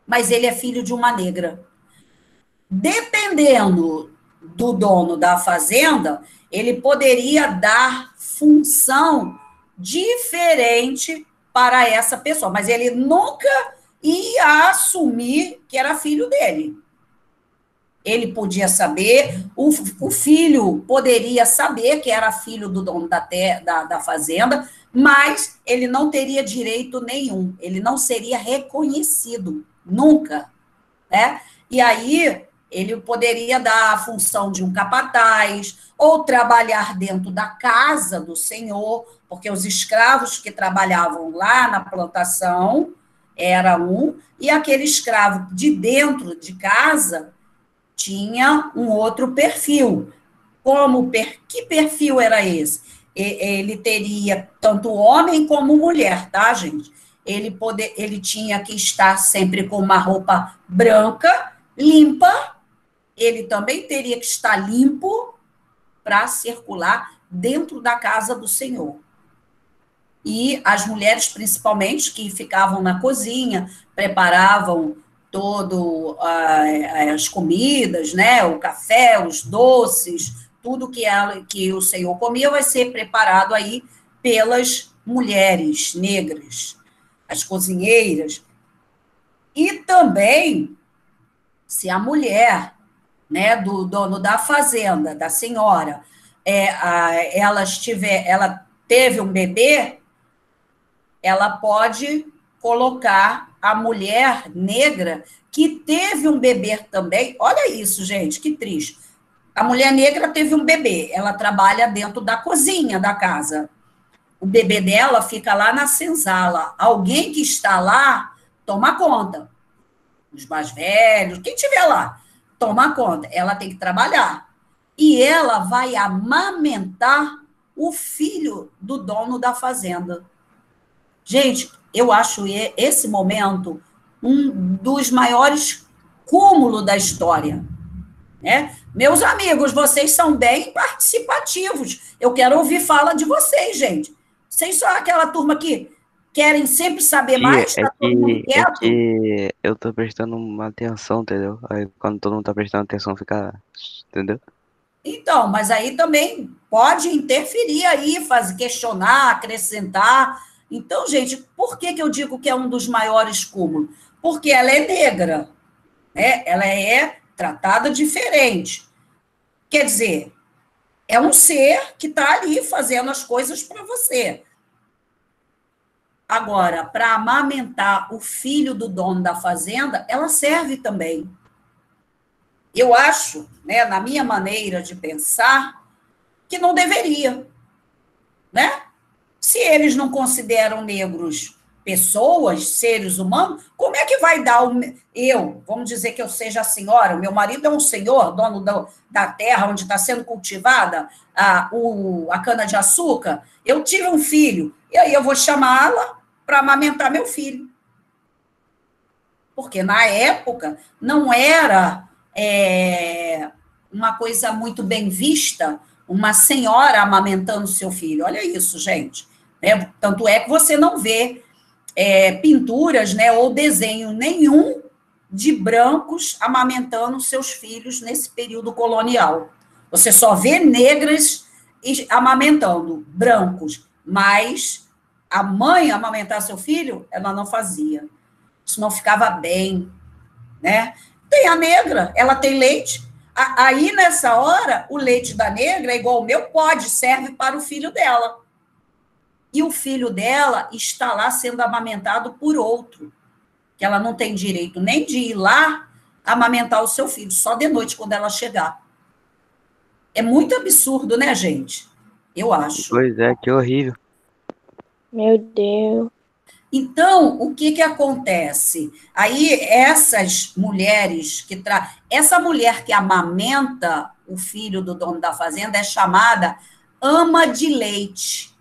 mas ele é filho de uma negra. Dependendo do dono da fazenda, ele poderia dar função diferente para essa pessoa, mas ele nunca ia assumir que era filho dele. Ele podia saber, o filho poderia saber que era filho do dono da fazenda, mas ele não teria direito nenhum, ele não seria reconhecido, nunca, né? E aí ele poderia dar a função de um capataz, ou trabalhar dentro da casa do senhor, porque os escravos que trabalhavam lá na plantação era um, e aquele escravo de dentro de casa tinha um outro perfil. Que perfil era esse? Ele teria tanto homem como mulher, tá, gente? Ele tinha que estar sempre com uma roupa branca, limpa, ele também teria que estar limpo para circular dentro da casa do Senhor. E as mulheres, principalmente, que ficavam na cozinha, preparavam todo as comidas, né, o café, os doces, tudo que o Senhor comia vai ser preparado aí pelas mulheres negras, as cozinheiras. E também, se a mulher, né, do dono da fazenda, da senhora, ela teve um bebê, ela pode colocar a mulher negra que teve um bebê também. Olha isso, gente, que triste. A mulher negra teve um bebê, ela trabalha dentro da cozinha da casa. O bebê dela fica lá na senzala. Alguém que está lá toma conta. Os mais velhos, quem estiver lá, toma conta. Ela tem que trabalhar. E ela vai amamentar o filho do dono da fazenda. Gente, eu acho esse momento um dos maiores cúmulos da história, né? Meus amigos, vocês são bem participativos. Eu quero ouvir fala de vocês, gente. Vocês são aquela turma que querem sempre saber mais, tá todo mundo quieto? que eu tô prestando uma atenção, entendeu? Aí quando todo mundo tá prestando atenção, fica, entendeu? Então, mas aí também pode interferir aí, questionar, acrescentar. Então, gente, por que eu digo que é um dos maiores cúmulos? Porque ela é negra, né? Ela é tratada diferente. Quer dizer, é um ser que está ali fazendo as coisas para você. Agora, para amamentar o filho do dono da fazenda, ela serve também. Eu acho, né, na minha maneira de pensar, que não deveria, né? Se eles não consideram negros pessoas, seres humanos, como é que vai dar vamos dizer que eu seja a senhora, o meu marido é um senhor, dono da terra onde está sendo cultivada a cana-de-açúcar, eu tive um filho, e aí eu vou chamá-la para amamentar meu filho. Porque na época não era uma coisa muito bem vista, uma senhora amamentando seu filho. Olha isso, gente. Tanto é que você não vê pinturas, né, ou desenho nenhum de brancos amamentando seus filhos nesse período colonial. Você só vê negras amamentando brancos, mas a mãe amamentar seu filho, ela não fazia. Isso não ficava bem, né? Tem a negra, ela tem leite. Aí, nessa hora, o leite da negra é igual o meu, serve para o filho dela. E o filho dela está lá sendo amamentado por outro, que ela não tem direito nem de ir lá amamentar o seu filho, só de noite, quando ela chegar. É muito absurdo, né, gente? Eu acho. Pois é, que horrível. Meu Deus. Então, o que acontece? Aí, essas mulheres essa mulher que amamenta o filho do dono da fazenda é chamada ama de leite.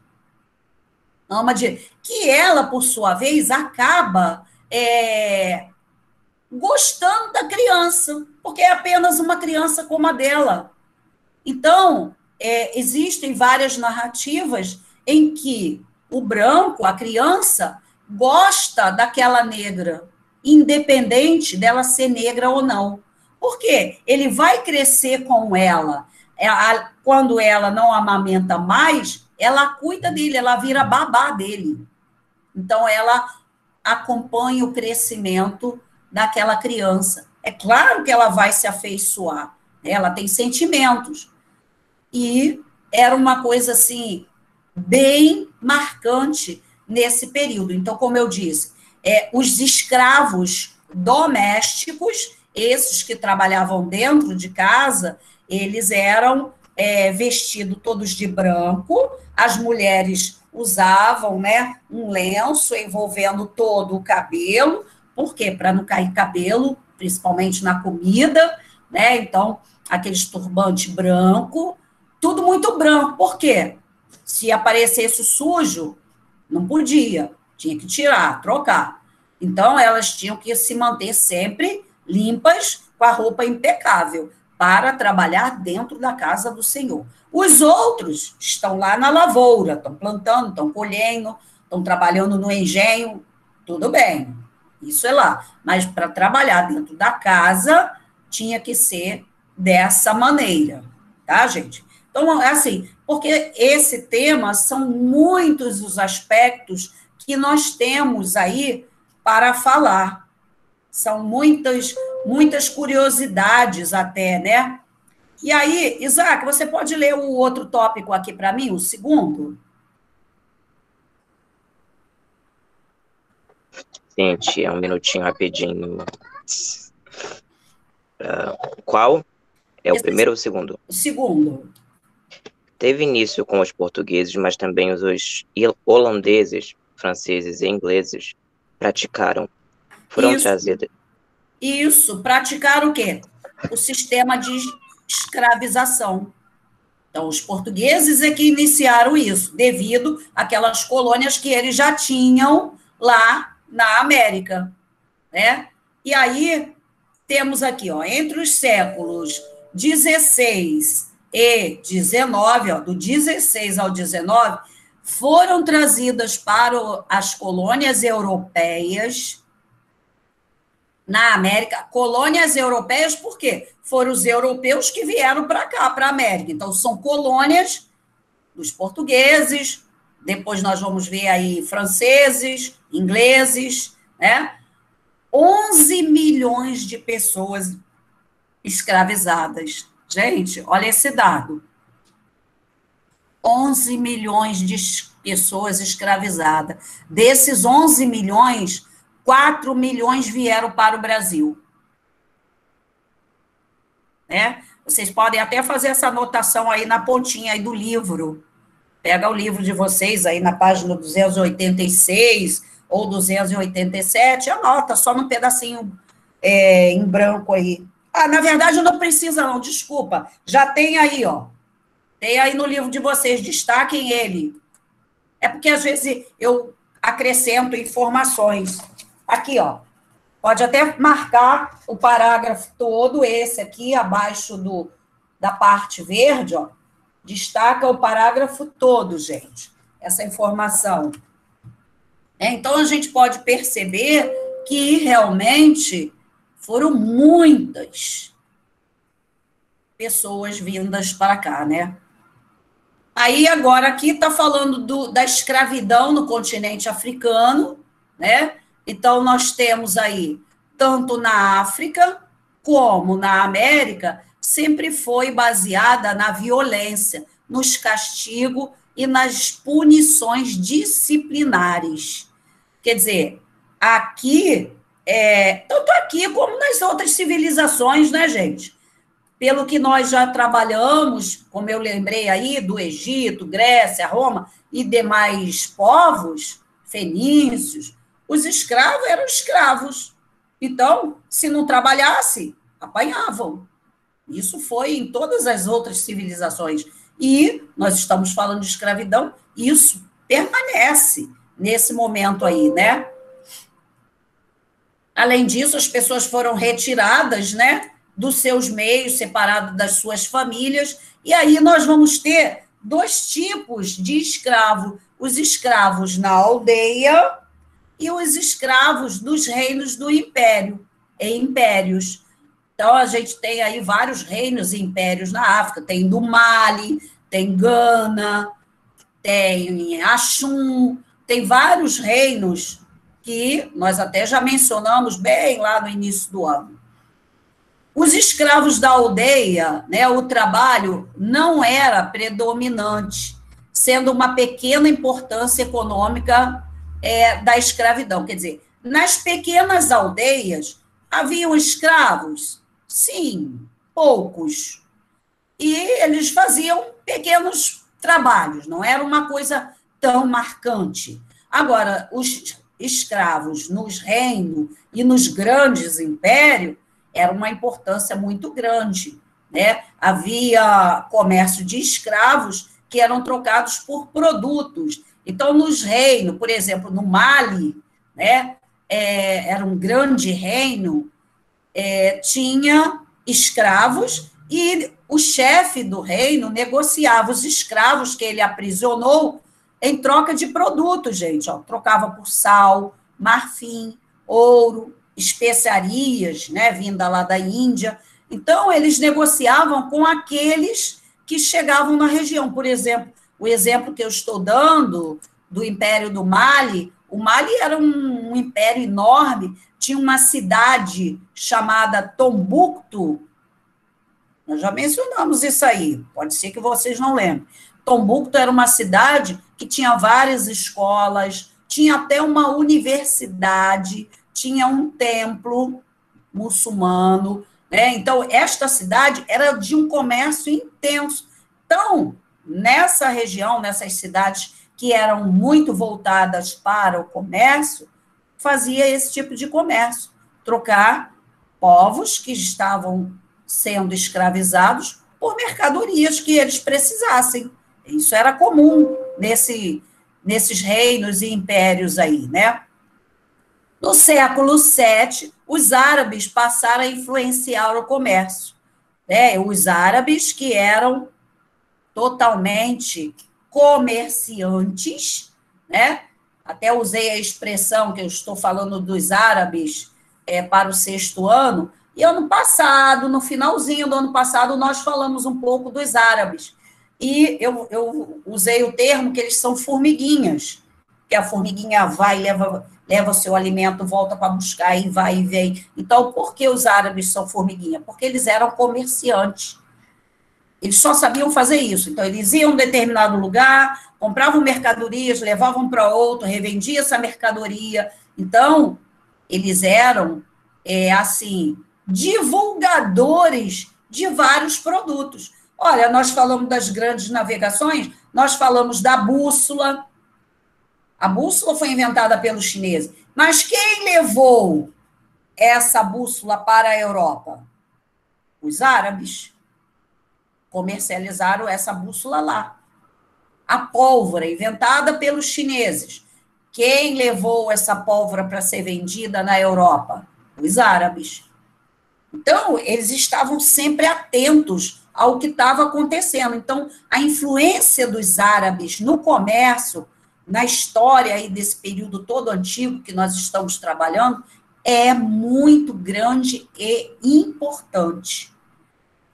Que ela, por sua vez, acaba gostando da criança, porque é apenas uma criança como a dela. Então, existem várias narrativas em que o branco, a criança, gosta daquela negra, independente dela ser negra ou não. Por quê? Ele vai crescer com ela. Quando ela não amamenta mais, ela cuida dele, ela vira babá dele. Então, ela acompanha o crescimento daquela criança. É claro que ela vai se afeiçoar, né? Ela tem sentimentos. E era uma coisa, assim, bem marcante nesse período. Então, como eu disse, os escravos domésticos, esses que trabalhavam dentro de casa, eles eram vestidos todos de branco, as mulheres usavam, né, um lenço envolvendo todo o cabelo. Por quê? Para não cair cabelo, principalmente na comida, né? Então, aqueles turbante branco, tudo muito branco. Por quê? Se aparecesse sujo, não podia, tinha que tirar, trocar. Então, elas tinham que se manter sempre limpas, com a roupa impecável, para trabalhar dentro da casa do Senhor. Os outros estão lá na lavoura, estão plantando, estão colhendo, estão trabalhando no engenho, tudo bem, isso é lá. Mas para trabalhar dentro da casa, tinha que ser dessa maneira, tá, gente? Então, assim, porque esse tema são muitos os aspectos que nós temos aí para falar. São muitas curiosidades até, né? E aí, Isaac, você pode ler o outro tópico aqui para mim, o segundo? Gente, um minutinho rapidinho. Qual? É o primeiro ou o segundo? O segundo. Teve início com os portugueses, mas também os holandeses, franceses e ingleses praticaram. Foram trazidos. Isso, praticaram o quê? O sistema de escravização. Então, os portugueses é que iniciaram isso, devido àquelas colônias que eles já tinham lá na América, né? E aí, temos aqui, ó, entre os séculos 16 e 19, ó, do 16 ao 19, foram trazidas para as colônias europeias na América, colônias europeias, por quê? Foram os europeus que vieram para cá, para a América. Então, são colônias dos portugueses, depois nós vamos ver aí franceses, ingleses, né? 11 milhões de pessoas escravizadas. Gente, olha esse dado. 11 milhões de pessoas escravizadas. Desses 11 milhões, 4 milhões vieram para o Brasil. Né? Vocês podem até fazer essa anotação aí na pontinha aí do livro. Pega o livro de vocês aí na página 286 ou 287, anota só num pedacinho em branco aí. Ah, na verdade não precisa não, desculpa. Já tem aí, ó. Tem aí no livro de vocês, destaquem ele. É porque às vezes eu acrescento informações. Aqui, ó. Pode até marcar o parágrafo todo, esse aqui, abaixo da parte verde, ó. Destaca o parágrafo todo, gente. Essa informação. Então, a gente pode perceber que realmente foram muitas pessoas vindas para cá, né? Aí, agora, aqui está falando da escravidão no continente africano, né? Então, nós temos aí, tanto na África como na América, sempre foi baseada na violência, nos castigos e nas punições disciplinares. Quer dizer, aqui, tanto aqui como nas outras civilizações, né, gente? Pelo que nós já trabalhamos, como eu lembrei aí, do Egito, Grécia, Roma e demais povos, fenícios, os escravos eram escravos. Então, se não trabalhasse, apanhavam. Isso foi em todas as outras civilizações. E nós estamos falando de escravidão, isso permanece nesse momento aí, né? Além disso, as pessoas foram retiradas, né, dos seus meios, separado das suas famílias, e aí nós vamos ter dois tipos de escravo: os escravos na aldeia e os escravos dos reinos do império, em impérios. Então, a gente tem aí vários reinos e impérios na África, tem do Mali, tem Gana, tem Axum, tem vários reinos que nós até já mencionamos bem lá no início do ano. Os escravos da aldeia, né, o trabalho não era predominante, sendo uma pequena importância econômica da escravidão. Quer dizer, nas pequenas aldeias, haviam escravos? Sim, poucos. E eles faziam pequenos trabalhos, não era uma coisa tão marcante. Agora, os escravos nos reinos e nos grandes impérios era uma importância muito grande, né? Havia comércio de escravos que eram trocados por produtos. Então, nos reinos, por exemplo, no Mali, né, era um grande reino, tinha escravos e o chefe do reino negociava os escravos que ele aprisionou em troca de produtos, gente. Ó, trocava por sal, marfim, ouro, especiarias, né, vinda lá da Índia. Então, eles negociavam com aqueles que chegavam na região. Por exemplo, o exemplo que eu estou dando do Império do Mali, o Mali era um império enorme, tinha uma cidade chamada Tombouctou. Nós já mencionamos isso aí, pode ser que vocês não lembrem. Tombouctou era uma cidade que tinha várias escolas, tinha até uma universidade, tinha um templo muçulmano, né? Então, esta cidade era de um comércio intenso. Então, nessa região, nessas cidades que eram muito voltadas para o comércio, fazia esse tipo de comércio, trocar povos que estavam sendo escravizados por mercadorias que eles precisassem. Isso era comum nesses reinos e impérios aí, né? No século VII, os árabes passaram a influenciar o comércio, né? Os árabes que eram totalmente comerciantes, né? Até usei a expressão que eu estou falando dos árabes para o sexto ano, e ano passado, no finalzinho do ano passado, nós falamos um pouco dos árabes. E eu usei o termo que eles são formiguinhas, que a formiguinha vai, leva o seu alimento, volta para buscar e vai e vem. Então, por que os árabes são formiguinha? Porque eles eram comerciantes. Eles só sabiam fazer isso. Então, eles iam a um determinado lugar, compravam mercadorias, levavam para outro, revendiam essa mercadoria. Então, eles eram, assim, divulgadores de vários produtos. Olha, nós falamos das grandes navegações, nós falamos da bússola. A bússola foi inventada pelos chineses. Mas quem levou essa bússola para a Europa? Os árabes. Comercializaram essa bússola lá. A pólvora, inventada pelos chineses. Quem levou essa pólvora para ser vendida na Europa? Os árabes. Então, eles estavam sempre atentos ao que estava acontecendo. Então, a influência dos árabes no comércio, na história aí desse período todo antigo que nós estamos trabalhando, é muito grande e importante.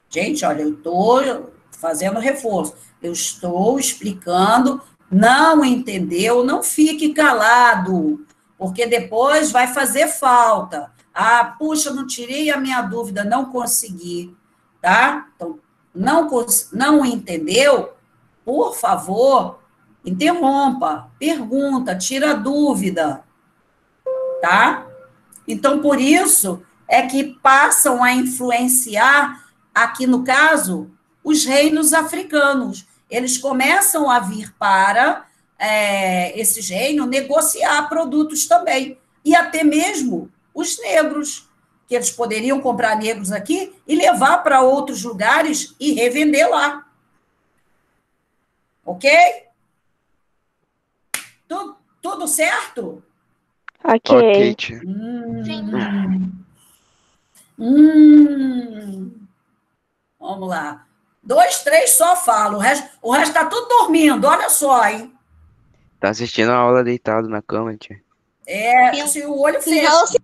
Gente, olha, eu estou fazendo reforço, eu estou explicando, não entendeu, não fique calado, porque depois vai fazer falta. Ah, puxa, não tirei a minha dúvida, não consegui, tá? Então, não entendeu? Por favor, interrompa, pergunta, tira a dúvida, tá? Então, por isso é que passam a influenciar, aqui no caso, os reinos africanos. Eles começam a vir para esses reinos negociar produtos também, e até mesmo os negros, que eles poderiam comprar negros aqui e levar para outros lugares e revender lá. Ok? Tudo certo? Ok. Ok, tia. Sim. Vamos lá. 2, 3 só falam. O resto tá tudo dormindo. Olha só, hein? Tá assistindo a aula deitado na cama, tia. Se o olho fecha.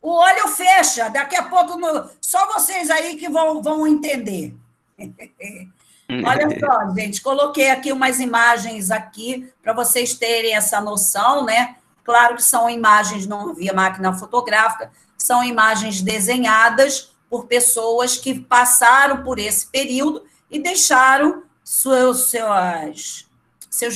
O olho fecha. Daqui a pouco, só vocês aí que vão entender. Olha só, gente, coloquei aqui umas imagens aqui para vocês terem essa noção, né? Claro que são imagens, não havia máquina fotográfica, são imagens desenhadas por pessoas que passaram por esse período e deixaram seus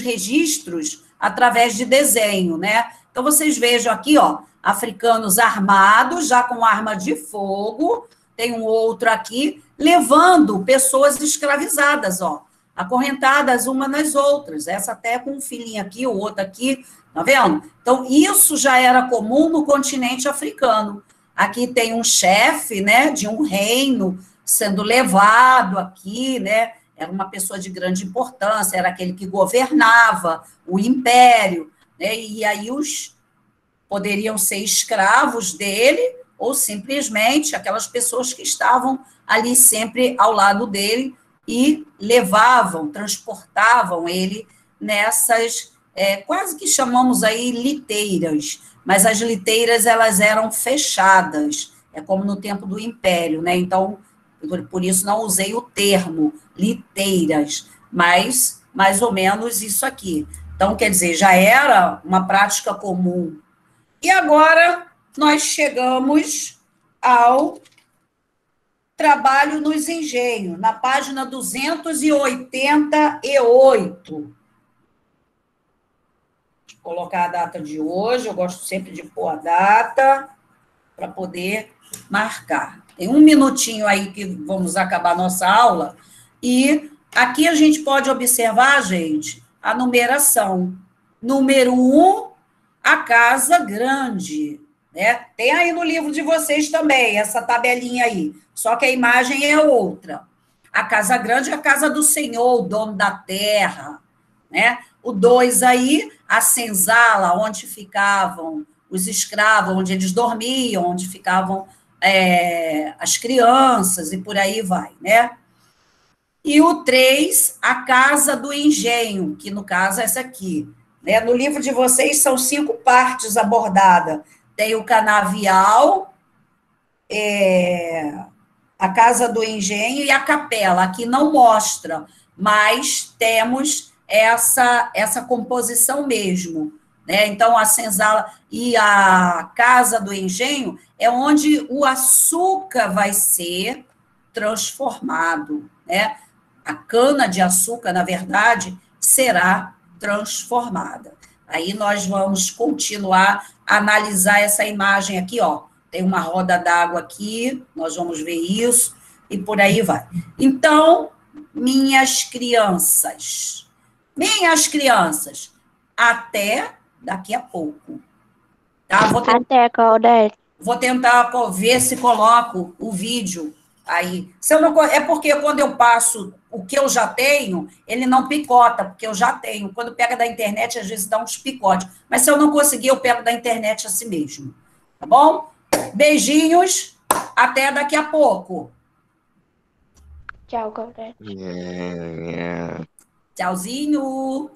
registros através de desenho, né? Então, vocês vejam aqui, ó, africanos armados, já com arma de fogo, tem um outro aqui, levando pessoas escravizadas, ó, acorrentadas uma nas outras, essa até com um filhinho aqui, o outro aqui, tá vendo? Então, isso já era comum no continente africano. Aqui tem um chefe, né, de um reino sendo levado aqui, né, era uma pessoa de grande importância, era aquele que governava o império, né, e aí poderiam ser escravos dele, ou simplesmente aquelas pessoas que estavam ali sempre ao lado dele e levavam, transportavam ele nessas, quase que chamamos aí liteiras, mas as liteiras, elas eram fechadas, é como no tempo do Império, né? Então, por isso não usei o termo liteiras, mas mais ou menos isso aqui. Então, quer dizer, já era uma prática comum. E agora nós chegamos ao trabalho nos engenhos, na página 288. Vou colocar a data de hoje, eu gosto sempre de pôr a data para poder marcar. Tem um minutinho aí que vamos acabar nossa aula, e aqui a gente pode observar, gente, a numeração. Número 1, a casa grande. Né? Tem aí no livro de vocês também, essa tabelinha aí, só que a imagem é outra. A casa grande é a casa do Senhor, o dono da terra, né? O 2 aí, a senzala, onde ficavam os escravos, onde eles dormiam, onde ficavam as crianças, e por aí vai, né? E o 3, a casa do engenho, que no caso é essa aqui. Né? No livro de vocês são 5 partes abordadas. Tem o canavial, a casa do engenho e a capela. Aqui não mostra, mas temos essa composição mesmo. Né? Então, a senzala e a casa do engenho é onde o açúcar vai ser transformado. Né? A cana-de-açúcar, na verdade, será transformada. Aí nós vamos continuar a analisar essa imagem aqui, ó. Tem uma roda d'água aqui, nós vamos ver isso, e por aí vai. Então, minhas crianças, até daqui a pouco. Tá? Até, Claudete. Vou tentar ver se coloco o vídeo aí. Se eu não, é porque quando eu passo o que eu já tenho, ele não picota, porque eu já tenho. Quando pega da internet, às vezes dá uns picotes. Mas se eu não conseguir, eu pego da internet assim mesmo. Tá bom? Beijinhos. Até daqui a pouco. Tchau, Claudete. Tchauzinho.